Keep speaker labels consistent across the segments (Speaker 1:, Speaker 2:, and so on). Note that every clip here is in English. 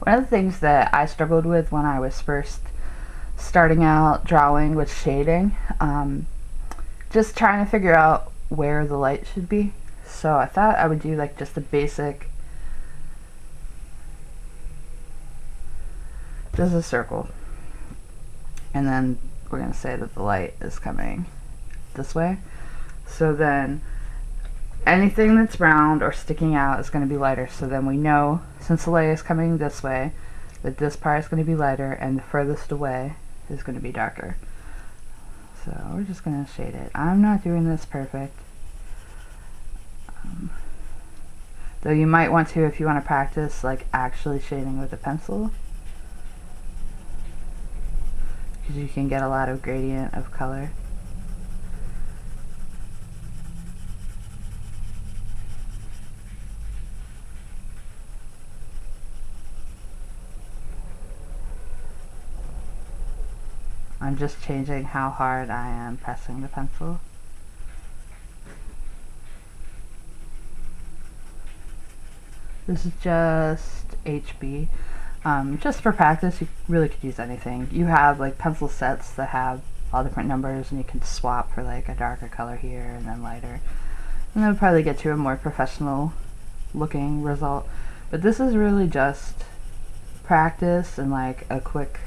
Speaker 1: One of the things that I struggled with when I was first starting out drawing was shading. Just trying to figure out where the light should be. So I thought I would do like just a basic, just a circle. And then we're going to say that the light is coming this way. So then anything that's round or sticking out is going to be lighter. So then we know, since the light is coming this way, that this part is going to be lighter and the furthest away is going to be darker. So we're just going to shade it. I'm not doing this perfect. Though you might want to, if you want to practice like actually shading with a pencil, because you can get a lot of gradient of color. I'm just changing how hard I am pressing the pencil. This is just HB. Just for practice, you really could use anything. You have like pencil sets that have all different numbers, and you can swap for like a darker color here and then lighter. And that would probably get you a more professional looking result. But this is really just practice and like a quick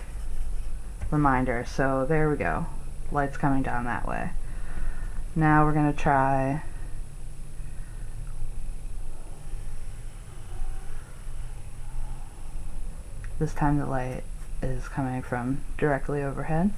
Speaker 1: reminder. So there we go. Light's coming down that way. Now we're going to try this time the light is coming from directly overhead.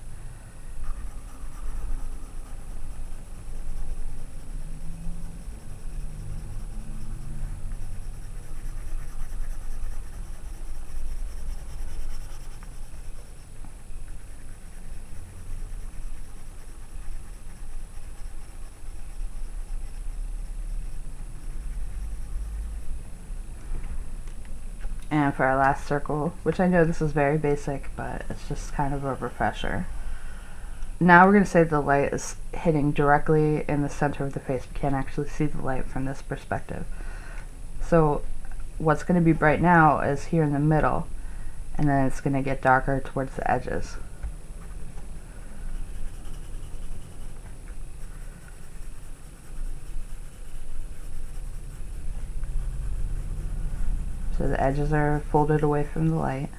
Speaker 1: And for our last circle, which I know this is very basic, but it's just kind of a refresher. Now we're going to say the light is hitting directly in the center of the face. We can't actually see the light from this perspective. So what's going to be bright now is here in the middle, and then it's going to get darker towards the edges. So the edges are folded away from the light.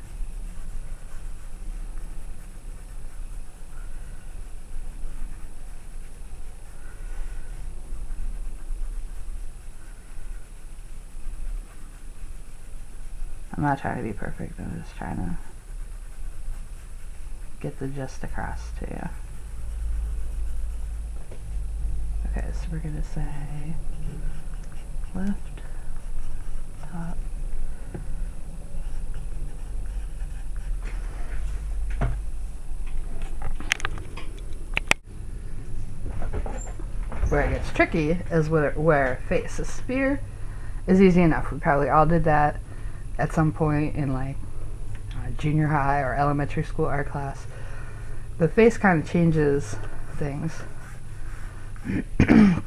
Speaker 1: I'm not trying to be perfect, I'm just trying to get the gist across to you. Okay, so we're going to say left, top, where it gets tricky is where face. A sphere is easy enough. We probably all did that at some point in like junior high or elementary school art class. The face kind of changes things. I'm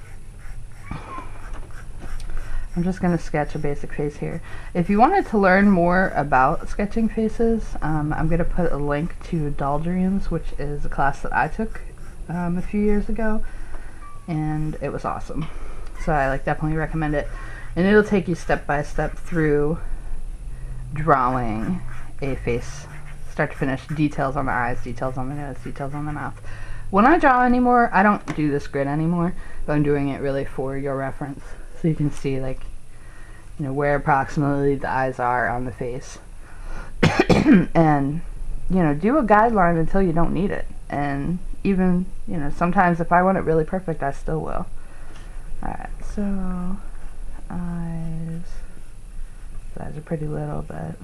Speaker 1: just going to sketch a basic face here. If you wanted to learn more about sketching faces, I'm going to put a link to Doll Dreams, which is a class that I took a few years ago, and it was awesome. So I definitely recommend it. And it'll take you step by step through drawing a face, start to finish, details on the eyes, details on the nose, details on the mouth. When I draw anymore, I don't do this grid anymore, but I'm doing it really for your reference, so you can see where approximately the eyes are on the face. And do a guideline until you don't need it. And even sometimes if I want it really perfect, I still will. Alright, so eyes. The eyes are pretty little, but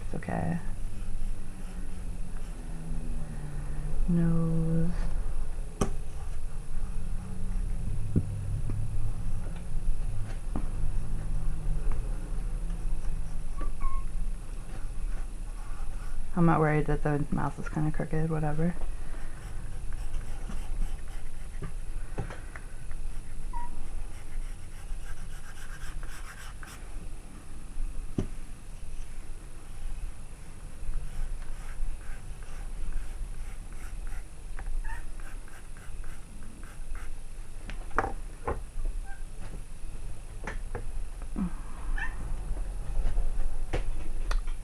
Speaker 1: it's okay. Nose. I'm not worried that the mouth is kind of crooked, whatever.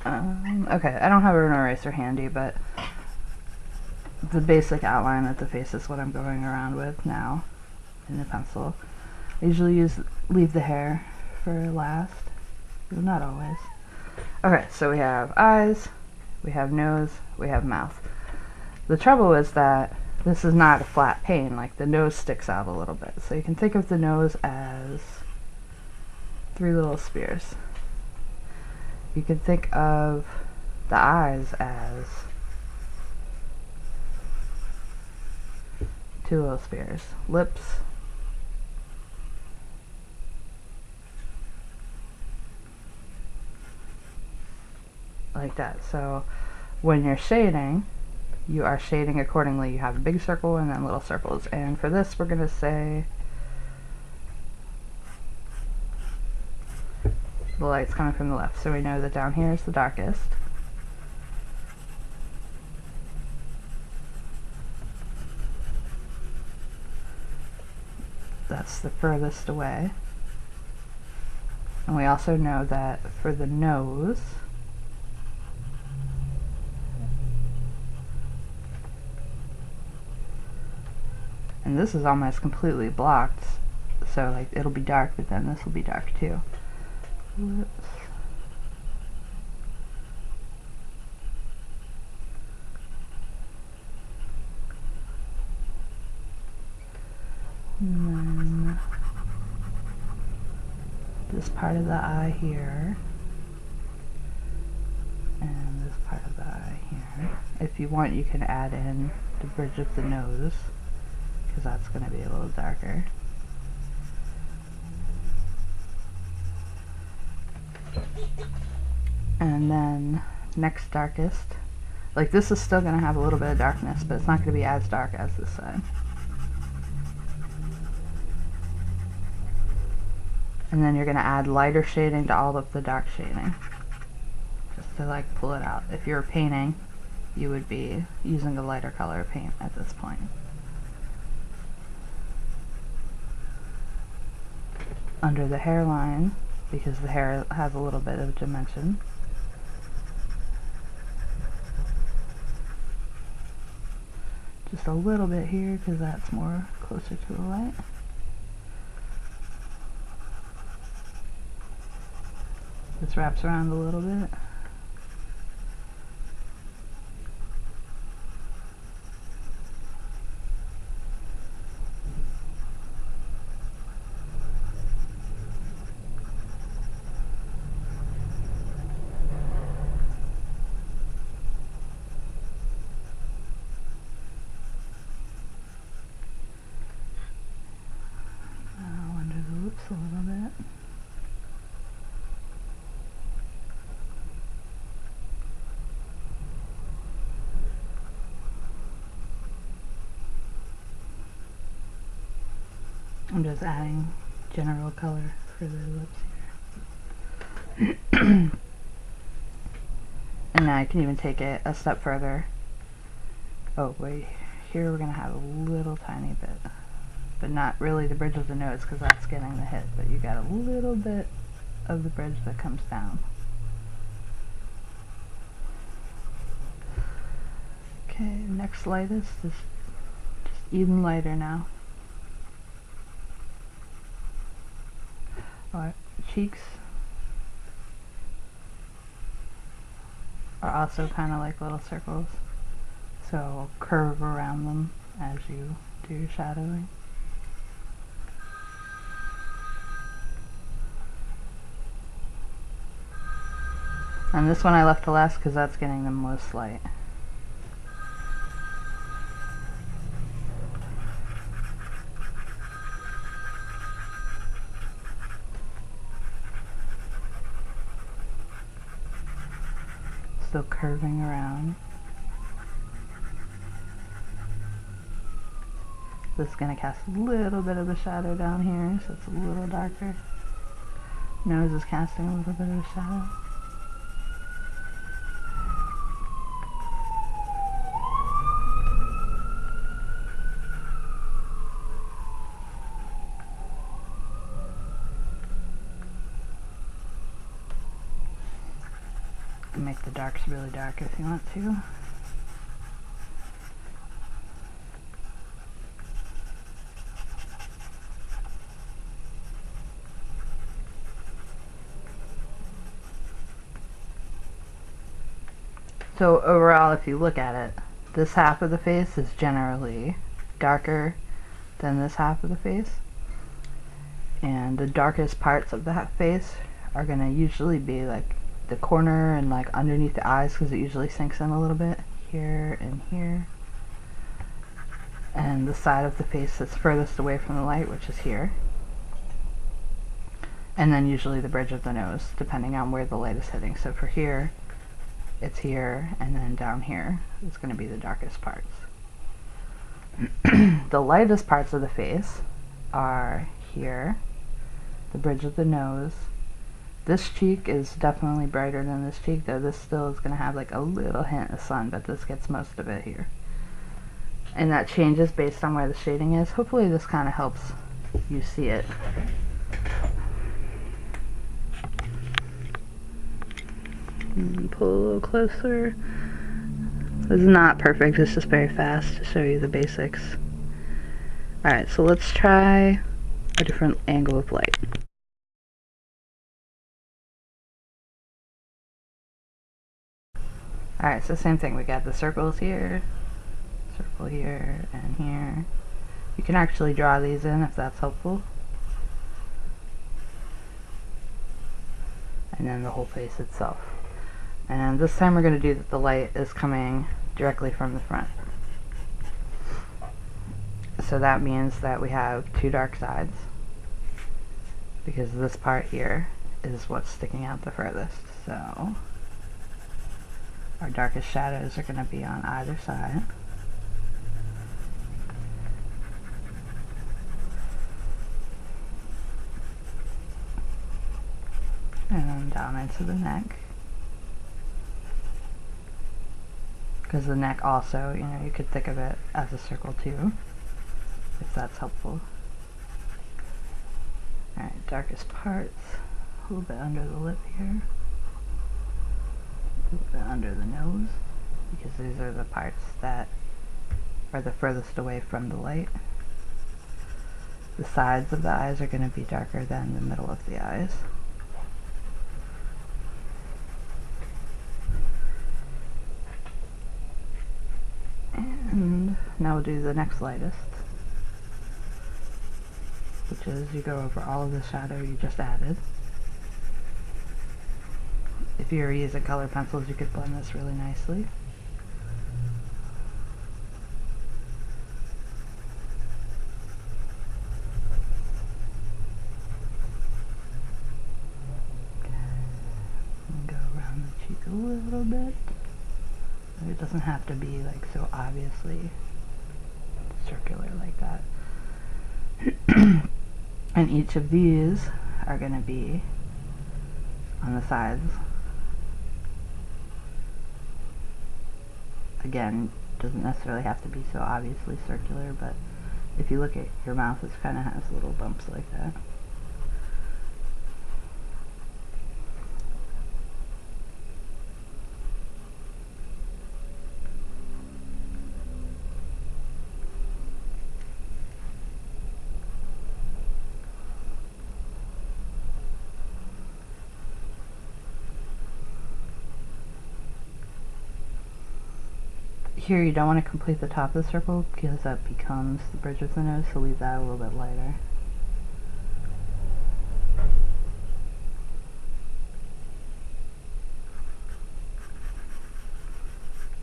Speaker 1: Okay, I don't have an eraser handy, but the basic outline of the face is what I'm going around with now in the pencil. I usually leave the hair for last, but not always. Okay, so we have eyes, we have nose, we have mouth. The trouble is that this is not a flat pane, like the nose sticks out a little bit. So you can think of the nose as 3 little spears. You can think of the eyes as 2 little spears. Lips, like that. So when you're shading, you are shading accordingly. You have a big circle and then little circles. And for this, we're going to say the light's coming from the left, so we know that down here is the darkest. That's the furthest away. And we also know that for the nose, and this is almost completely blocked, so like it'll be dark, but then this will be dark too. Lips. And then this part of the eye here, and this part of the eye here. If you want, you can add in the bridge of the nose, because that's going to be a little darker. And then next darkest, like this is still going to have a little bit of darkness, but it's not going to be as dark as this side. And then you're going to add lighter shading to all of the dark shading, just to like pull it out. If you're painting, you would be using a lighter color paint at this point. Under the hairline, because the hair has a little bit of dimension, just a little bit here because that's more closer to the light. This wraps around a little bit. Now under the lips a little bit. I'm just adding general color for the lips here. And now I can even take it a step further. Oh wait, here we're going to have a little tiny bit, but not really the bridge of the nose because that's getting the hit, but you got a little bit of the bridge that comes down. Okay, next lightest is just even lighter now. Our cheeks are also kind of like little circles, so curve around them as you do your shadowing. And this one I left to last because that's getting the most light. Still curving around. This is going to cast a little bit of the shadow down here, so it's a little darker. Nose is casting a little bit of the shadow. can make the darks really dark if you want to. So overall, if you look at it, this half of the face is generally darker than this half of the face. And the darkest parts of the face are going to usually be like the corner and like underneath the eyes, because it usually sinks in a little bit here and here. And the side of the face that's furthest away from the light, which is here. And then usually the bridge of the nose, depending on where the light is hitting. So for here, it's here, and then down here is going to be the darkest parts. The lightest parts of the face are here, the bridge of the nose. This cheek is definitely brighter than this cheek, though this still is going to have like a little hint of sun, but this gets most of it here. And that changes based on where the shading is. Hopefully this kind of helps you see it. And pull a little closer. This is not perfect, it's just very fast to show you the basics. Alright, so let's try a different angle of light. Alright, so same thing, we got the circles here, circle here, and here. You can actually draw these in if that's helpful. And then the whole face itself. And this time we're going to do that the light is coming directly from the front. So that means that we have two dark sides, because this part here is what's sticking out the furthest. So our darkest shadows are going to be on either side. And then down into the neck. Because the neck also, you know, you could think of it as a circle too, if that's helpful. Alright, darkest parts, a little bit under the lip here, a little bit under the nose, because these are the parts that are the furthest away from the light. The sides of the eyes are going to be darker than the middle of the eyes. And now we'll do the next lightest, which is you go over all of the shadow you just added. If you're using color pencils, you could blend this really nicely. And go around the cheek a little bit. It doesn't have to be like so obviously circular like that. And each of these are going to be on the sides. Again, doesn't necessarily have to be so obviously circular, but if you look at your mouth, it kind of has little bumps like that. Here you don't want to complete the top of the circle because that becomes the bridge of the nose, so leave that a little bit lighter.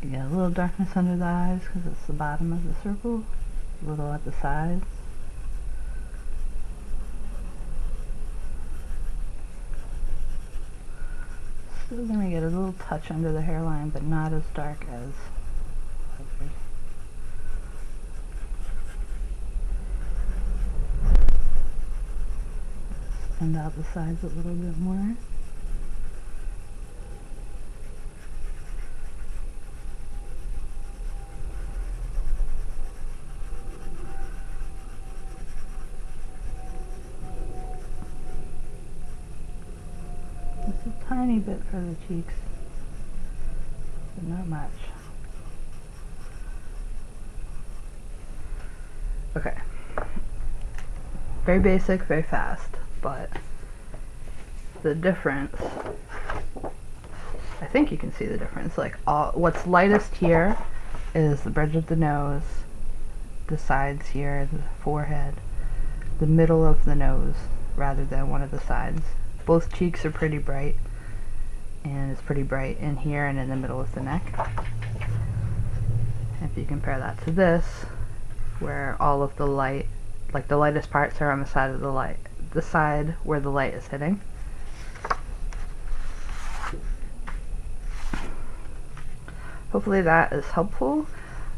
Speaker 1: You get a little darkness under the eyes because it's the bottom of the circle, a little at the sides. Still going to get a little touch under the hairline, but not as dark as others. Extend out the sides a little bit more. Just a tiny bit for the cheeks. So not much. Okay. Very basic, very fast, but the difference, I think you can see the difference. Like, what's lightest here is the bridge of the nose, the sides here, the forehead, the middle of the nose, rather than one of the sides. Both cheeks are pretty bright, and it's pretty bright in here and in the middle of the neck. If you compare that to this, where all of the light, like the lightest parts are on the side of the side where the light is hitting. Hopefully that is helpful.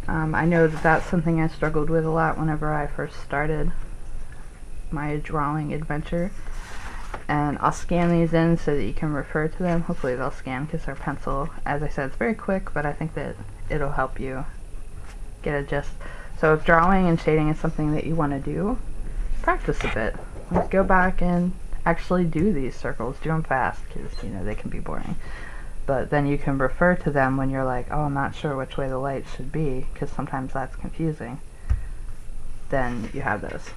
Speaker 1: I know that that's something I struggled with a lot whenever I first started my drawing adventure. And I'll scan these in so that you can refer to them. Hopefully they'll scan because they're pencil. As I said, it's very quick, but I think that it'll help you get a gist. So if drawing and shading is something that you want to do, practice a bit. Let's go back and actually do these circles. Do them fast because, you know, they can be boring. But then you can refer to them when you're like, oh, I'm not sure which way the light should be, because sometimes that's confusing. Then you have those.